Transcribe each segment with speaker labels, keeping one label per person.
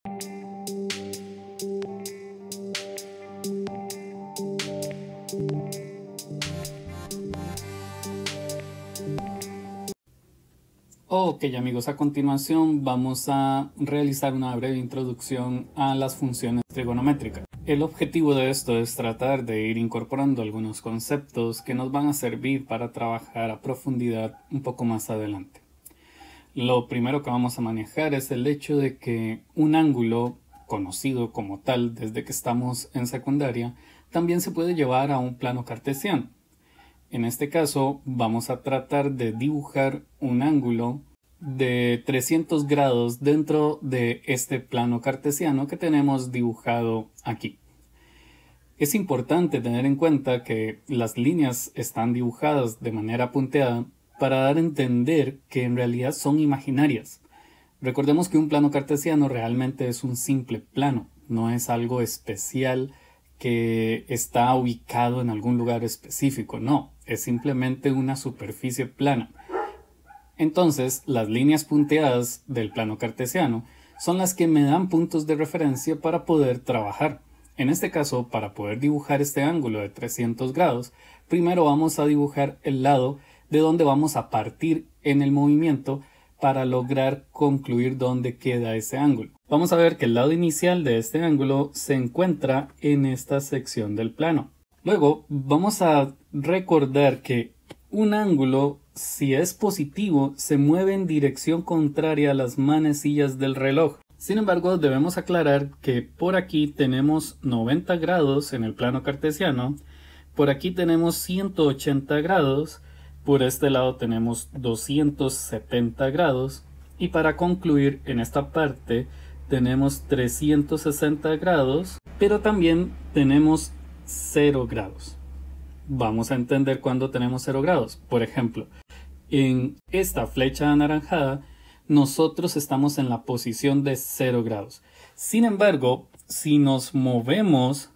Speaker 1: Ok amigos, a continuación vamos a realizar una breve introducción a las funciones trigonométricas. El objetivo de esto es tratar de ir incorporando algunos conceptos que nos van a servir para trabajar a profundidad un poco más adelante. Lo primero que vamos a manejar es el hecho de que un ángulo, conocido como tal desde que estamos en secundaria, también se puede llevar a un plano cartesiano. En este caso vamos a tratar de dibujar un ángulo de 300 grados dentro de este plano cartesiano que tenemos dibujado aquí. Es importante tener en cuenta que las líneas están dibujadas de manera punteada para dar a entender que en realidad son imaginarias. Recordemos que un plano cartesiano realmente es un simple plano, no es algo especial que está ubicado en algún lugar específico, no, es simplemente una superficie plana. Entonces, las líneas punteadas del plano cartesiano son las que me dan puntos de referencia para poder trabajar. En este caso, para poder dibujar este ángulo de 300 grados, primero vamos a dibujar el lado de donde vamos a partir en el movimiento para lograr concluir dónde queda ese ángulo. Vamos a ver que el lado inicial de este ángulo se encuentra en esta sección del plano. Luego vamos a recordar que un ángulo, si es positivo, se mueve en dirección contraria a las manecillas del reloj. Sin embargo, debemos aclarar que por aquí tenemos 90 grados en el plano cartesiano, por aquí tenemos 180 grados, por este lado tenemos 270 grados y para concluir en esta parte tenemos 360 grados, pero también tenemos 0 grados. Vamos a entender cuándo tenemos 0 grados. Por ejemplo, en esta flecha anaranjada nosotros estamos en la posición de 0 grados. Sin embargo, si nos movemos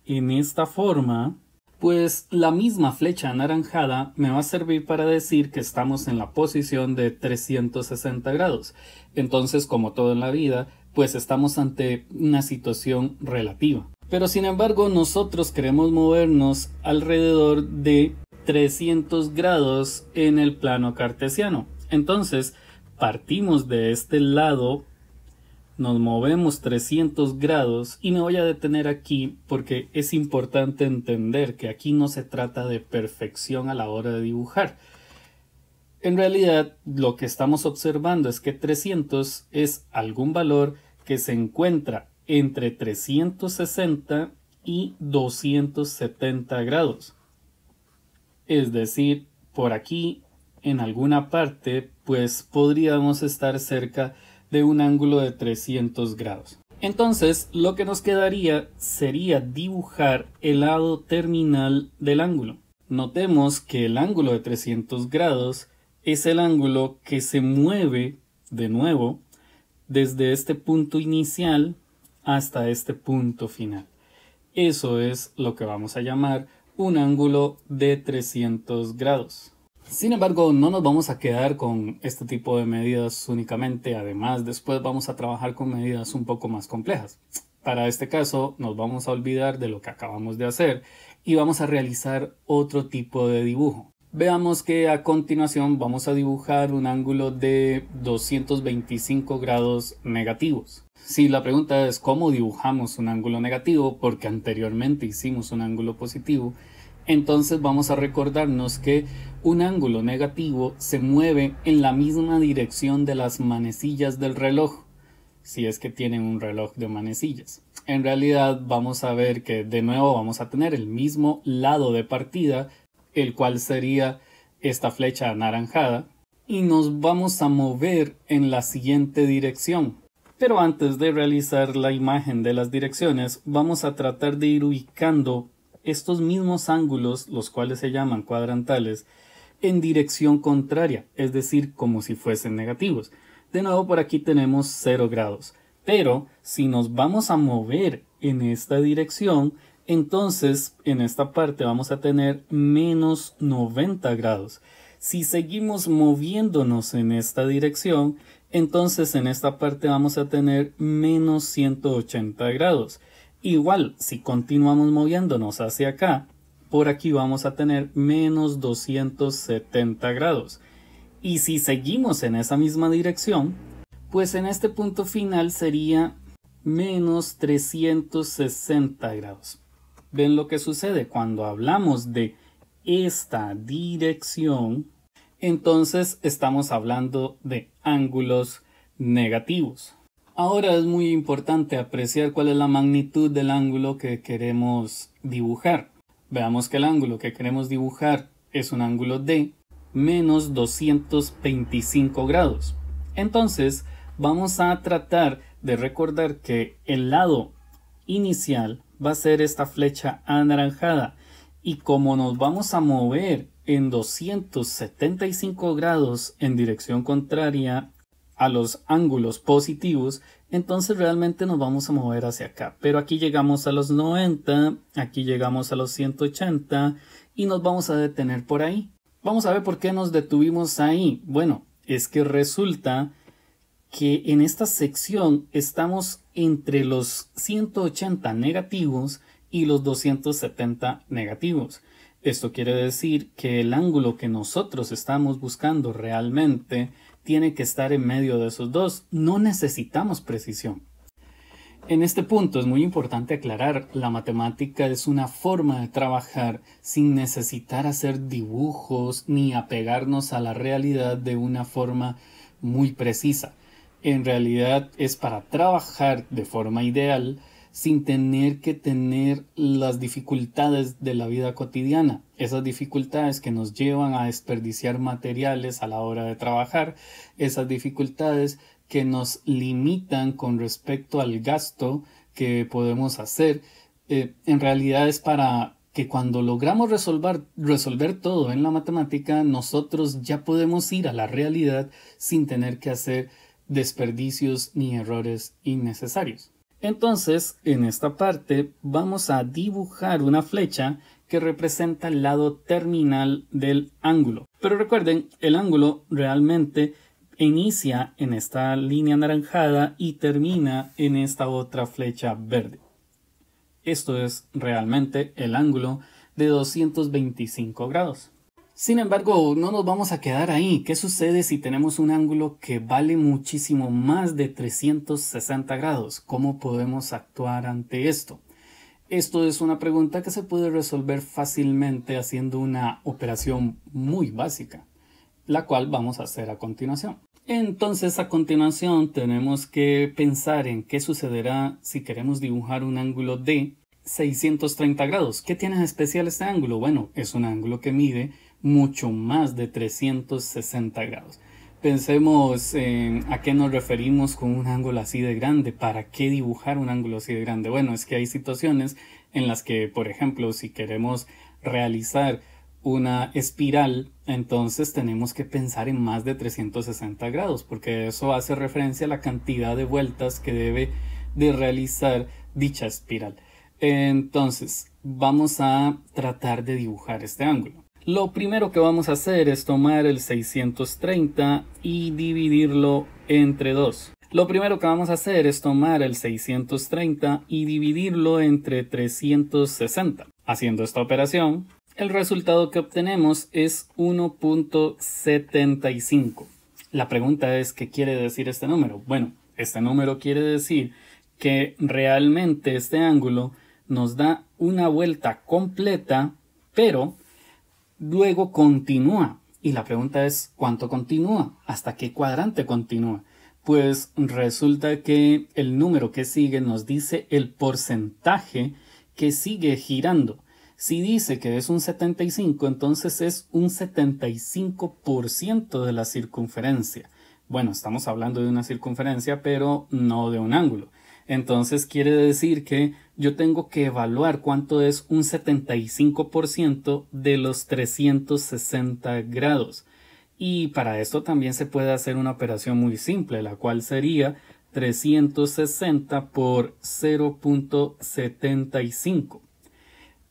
Speaker 1: en esta forma, pues la misma flecha anaranjada me va a servir para decir que estamos en la posición de 360 grados. Entonces, como todo en la vida, pues estamos ante una situación relativa. Pero sin embargo, nosotros queremos movernos alrededor de 300 grados en el plano cartesiano. Entonces, partimos de este lado, nos movemos 300 grados y me voy a detener aquí porque es importante entender que aquí no se trata de perfección a la hora de dibujar. En realidad lo que estamos observando es que 300 es algún valor que se encuentra entre 360 y 270 grados. Es decir, por aquí en alguna parte pues podríamos estar cerca de un ángulo de 300 grados. Entonces lo que nos quedaría sería dibujar el lado terminal del ángulo. Notemos que el ángulo de 300 grados es el ángulo que se mueve de nuevo desde este punto inicial hasta este punto final. Eso es lo que vamos a llamar un ángulo de 300 grados. Sin embargo, no nos vamos a quedar con este tipo de medidas únicamente. Además, después vamos a trabajar con medidas un poco más complejas. Para este caso, nos vamos a olvidar de lo que acabamos de hacer y vamos a realizar otro tipo de dibujo. Veamos que a continuación vamos a dibujar un ángulo de 225 grados negativos. Si la pregunta es cómo dibujamos un ángulo negativo, porque anteriormente hicimos un ángulo positivo, entonces vamos a recordarnos que un ángulo negativo se mueve en la misma dirección de las manecillas del reloj, si es que tienen un reloj de manecillas. En realidad vamos a ver que de nuevo vamos a tener el mismo lado de partida, el cual sería esta flecha anaranjada, y nos vamos a mover en la siguiente dirección. Pero antes de realizar la imagen de las direcciones, vamos a tratar de ir ubicando estos mismos ángulos, los cuales se llaman cuadrantales, en dirección contraria, es decir, como si fuesen negativos. De nuevo por aquí tenemos 0 grados, pero si nos vamos a mover en esta dirección, entonces en esta parte vamos a tener menos 90 grados. Si seguimos moviéndonos en esta dirección, Entonces en esta parte vamos a tener menos 180 grados. Igual, si continuamos moviéndonos hacia acá, por aquí vamos a tener menos 270 grados. Y si seguimos en esa misma dirección, pues en este punto final sería menos 360 grados. ¿Ven lo que sucede? Cuando hablamos de esta dirección, entonces estamos hablando de ángulos negativos. Ahora es muy importante apreciar cuál es la magnitud del ángulo que queremos dibujar. Veamos que el ángulo que queremos dibujar es un ángulo de menos 225 grados. Entonces vamos a tratar de recordar que el lado inicial va a ser esta flecha anaranjada, y como nos vamos a mover en 275 grados en dirección contraria a los ángulos positivos, entonces realmente nos vamos a mover hacia acá. Pero aquí llegamos a los 90, aquí llegamos a los 180 y nos vamos a detener por ahí. Vamos a ver por qué nos detuvimos ahí. Bueno, es que resulta que en esta sección estamos entre los 180 negativos y los 270 negativos. Esto quiere decir que el ángulo que nosotros estamos buscando realmente tiene que estar en medio de esos dos. No necesitamos precisión. En este punto es muy importante aclarar, la matemática es una forma de trabajar sin necesitar hacer dibujos ni apegarnos a la realidad de una forma muy precisa. En realidad es para trabajar de forma ideal sin tener que tener las dificultades de la vida cotidiana, esas dificultades que nos llevan a desperdiciar materiales a la hora de trabajar, esas dificultades que nos limitan con respecto al gasto que podemos hacer. En realidad es para que cuando logramos resolver todo en la matemática, nosotros ya podemos ir a la realidad sin tener que hacer desperdicios ni errores innecesarios. Entonces, en esta parte vamos a dibujar una flecha que representa el lado terminal del ángulo. Pero recuerden, el ángulo realmente inicia en esta línea anaranjada y termina en esta otra flecha verde. Esto es realmente el ángulo de 225 grados. Sin embargo, no nos vamos a quedar ahí. ¿Qué sucede si tenemos un ángulo que vale muchísimo más de 360 grados? ¿Cómo podemos actuar ante esto? Esto es una pregunta que se puede resolver fácilmente haciendo una operación muy básica, la cual vamos a hacer a continuación. Entonces, a continuación tenemos que pensar en qué sucederá si queremos dibujar un ángulo de 630 grados. ¿Qué tiene de especial este ángulo? Bueno, es un ángulo que mide mucho más de 360 grados. Pensemos en a qué nos referimos con un ángulo así de grande. ¿Para qué dibujar un ángulo así de grande? Bueno, es que hay situaciones en las que, por ejemplo, si queremos realizar una espiral, entonces tenemos que pensar en más de 360 grados, porque eso hace referencia a la cantidad de vueltas que debe de realizar dicha espiral. Entonces, vamos a tratar de dibujar este ángulo. Lo primero que vamos a hacer es tomar el 630 y dividirlo entre 2. Lo primero que vamos a hacer es tomar el 630 y dividirlo entre 360. Haciendo esta operación, el resultado que obtenemos es 1.75. La pregunta es, ¿qué quiere decir este número? Bueno, este número quiere decir que realmente este ángulo nos da una vuelta completa, pero luego continúa. Y la pregunta es, ¿cuánto continúa? ¿Hasta qué cuadrante continúa? Pues resulta que el número que sigue nos dice el porcentaje que sigue girando. Si dice que es un 75, entonces es un 75% de la circunferencia. Bueno, estamos hablando de una circunferencia, pero no de un ángulo. Entonces quiere decir que yo tengo que evaluar cuánto es un 75% de los 360 grados. Y para esto también se puede hacer una operación muy simple, la cual sería 360 por 0.75.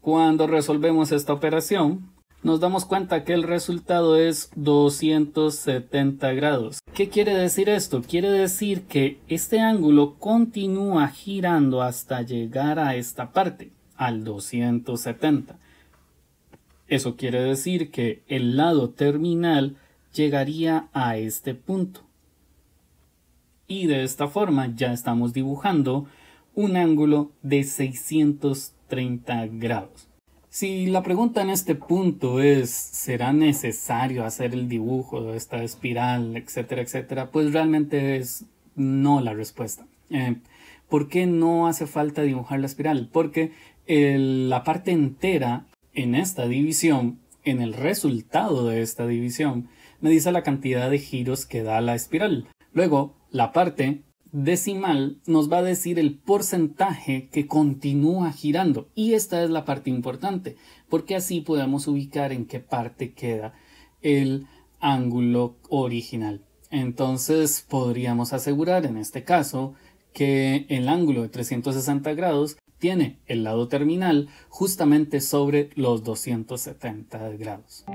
Speaker 1: Cuando resolvemos esta operación, nos damos cuenta que el resultado es 270 grados. ¿Qué quiere decir esto? Quiere decir que este ángulo continúa girando hasta llegar a esta parte, al 270. Eso quiere decir que el lado terminal llegaría a este punto. Y de esta forma ya estamos dibujando un ángulo de 630 grados. Si la pregunta en este punto es ¿será necesario hacer el dibujo de esta espiral, etcétera, etcétera? Pues realmente es no la respuesta. ¿Por qué no hace falta dibujar la espiral? Porque la parte entera en esta división, en el resultado de esta división, me dice la cantidad de giros que da la espiral. Luego, la parte decimal nos va a decir el porcentaje que continúa girando, y esta es la parte importante porque así podemos ubicar en qué parte queda el ángulo original. Entonces podríamos asegurar en este caso que el ángulo de 360 grados tiene el lado terminal justamente sobre los 270 grados.